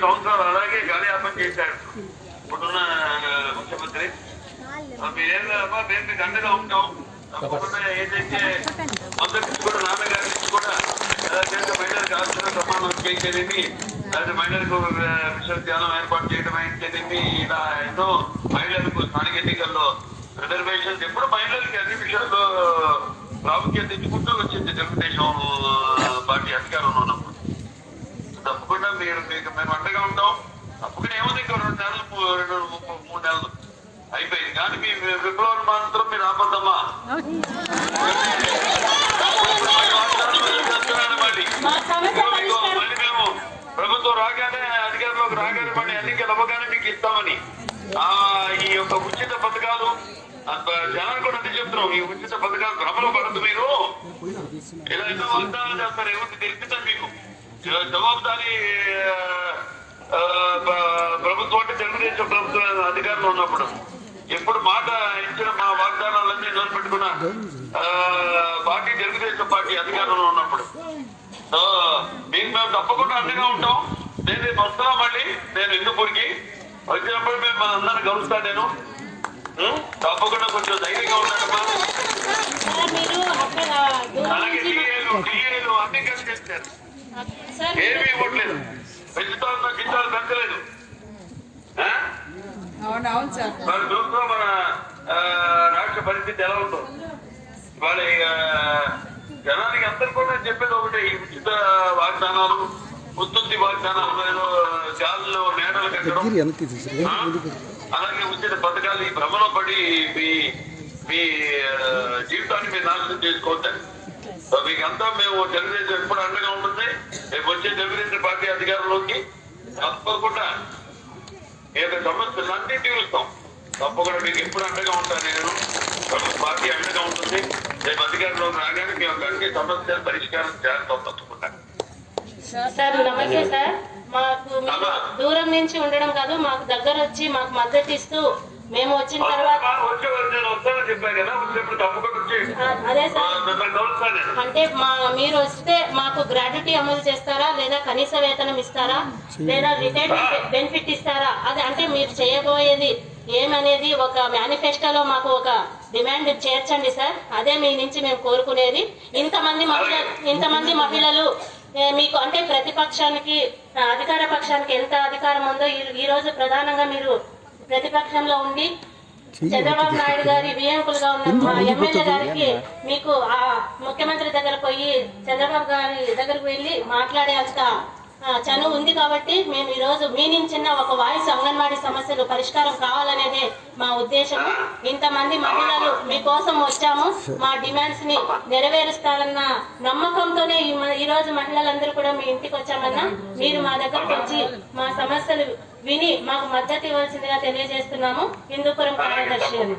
సంవత్సరాలు అలాగే గాలియాపన చేశాడు ఇప్పుడున్న ముఖ్యమంత్రి. మీరేమో మేము మీకు అండగా ఉంటాం. తప్పకుండా ఏదైతే మొదటి కూడా నాన్నగారి నుంచి కూడా దేశ మహిళలకు ఆస్తుల సమానం చేసేదేమి, లేదా మహిళలకు విశ్వవిద్యాలయం ఏర్పాటు చేయడం అయితేనేమి, ఇలా ఎన్నో మహిళలకు స్థానిక ఎన్నికల్లో రిజర్వేషన్స్ ఎప్పుడు మహిళలకి అన్ని విషయాల్లో ప్రాముఖ్యత ఇచ్చుకుంటూ వచ్చింది తెలుగుదేశం పార్టీ అధికారంలో ఉన్నప్పుడు. తప్పకుండా మేము అండగా ఉంటాం. తప్పకుండా ఏముంది ఇంకా 2 నెలలు 3 నెలలు అయిపోయింది. కానీ మీ విప్లవం మాత్రం మీరు ఆపద్దమ్మా. మళ్ళీ మేము ప్రభుత్వం రాగానే అధికారంలోకి రాగానే మళ్ళీ ఎన్నికలు అవ్వగానే మీకు ఇస్తామని ఈ యొక్క ఉచిత పథకాలు జనాలు కూడా అదే చెప్తున్నాం. ఈ ఉచిత పథకాలు భ్రమలో పడద్దు. మీరు ఇలా ఎన్నో వాగ్దానాలు చేస్తారు. ఎవరికి తెలిపిస్తారు మీకు జవాబుదారీ ప్రభుత్వం అంటే తెలుగుదేశం ప్రభుత్వం అధికారంలో ఉన్నప్పుడు ఎప్పుడు మాట ఇచ్చిన మా వాగ్దానాలన్నీ నిలబెట్టుకున్న పార్టీ తెలుగుదేశం పార్టీ అధికారంలో ఉన్నప్పుడు. సో మీకు మేము తప్పకుండా అండగా ఉంటాం. నేను వస్తున్నా మళ్ళీ నేను హిందూపూర్కి వచ్చినప్పుడు మేము మన అందరిని కలుస్తాను. నేను తప్పకుండా కొంచెం ధైర్యంగా ఉన్నాడమ్మా. అలాగే డిఏలు అన్ని కలిసి చేశారు. ఏమీ ఇవ్వట్లేదు. పెంచుతాను గింజాలు పెంచలేదు. మరి చూస్తూ మన రాష్ట్ర పరిస్థితి ఎలా ఉంటుందో వాళ్ళ జనానికి అందరు కూడా చెప్పేది ఒకటే, ఈ ఉచిత వాగ్దానాలు ఉత్పత్తి వాగ్దానాలు ఏదో జాల్లో మేడలు కట్టడం, అలాగే ఉచిత పథకాలు ఈ భ్రమలో పడి మీ జీవితాన్ని మీరు నాశనం చేసుకోవద్దండి. మీకంతా మేము తెలుగుదేశం ఎప్పుడు అండగా ఉంటుంది. రేపు వచ్చే తెలుగుదేశం పార్టీ అధికారంలోకి తప్పకుండా ఏదో సమస్యలు అన్ని తీరుస్తాం. తప్పకుండా మీకు ఎప్పుడు అండగా ఉంటాను. నేను పార్టీ అండగా ఉంటుంది. రేపు అధికారంలోకి రాగానే మేము అన్ని సమస్యలు పరిష్కారం చేస్తాం తప్పకుండా. సార్ నమస్తే సార్. మాకు దూరం నుంచి ఉండడం కాదు, మాకు దగ్గర వచ్చి మాకు మద్దతు ఇస్తూ మేము వచ్చిన తర్వాత అదే సార్ అంటే మీరు వస్తే మాకు గ్రాట్యుటీ అమలు చేస్తారా, లేదా కనీస వేతనం ఇస్తారా, లేదా రిటైర్మెంట్ బెనిఫిట్ ఇస్తారా, అది అంటే మీరు చేయబోయేది ఏమనేది ఒక మేనిఫెస్టోలో మాకు ఒక డిమాండ్ చేర్చండి సార్. అదే మీ నుంచి మేము కోరుకునేది. ఇంతమంది మహిళలు మీకు అంటే ప్రతిపక్షానికి అధికార పక్షానికి ఎంత అధికారం ఉందో ఈ రోజు ప్రధానంగా మీరు ప్రతిపక్షంలో ఉండి చంద్రబాబు నాయుడు గారి వియంకులుగా ఉన్న మా ఎమ్మెల్యే గారికి మీకు ఆ ముఖ్యమంత్రి దగ్గర పోయి చంద్రబాబు గారి దగ్గరకు వెళ్ళి మాట్లాడే అంత చనువు ఉంది. కాబట్టి మేము ఈ రోజు మీ నుంచి ఒక వాయిస్ అంగన్వాడీ సమస్యలు పరిష్కారం కావాలనేదే మా ఉద్దేశం. ఇంతమంది మహిళలు మీకోసం వచ్చాము. మా డిమాండ్స్ ని నెరవేరుస్తారన్న నమ్మకంతోనే ఈ రోజు మహిళలందరూ కూడా మీ ఇంటికి వచ్చామన్నా. మీరు మా దగ్గరకు వచ్చి మా సమస్యలు విని మాకు మద్దతు ఇవ్వాల్సిందిగా తెలియజేస్తున్నాము. హిందూపురం కార్యదర్శి అని.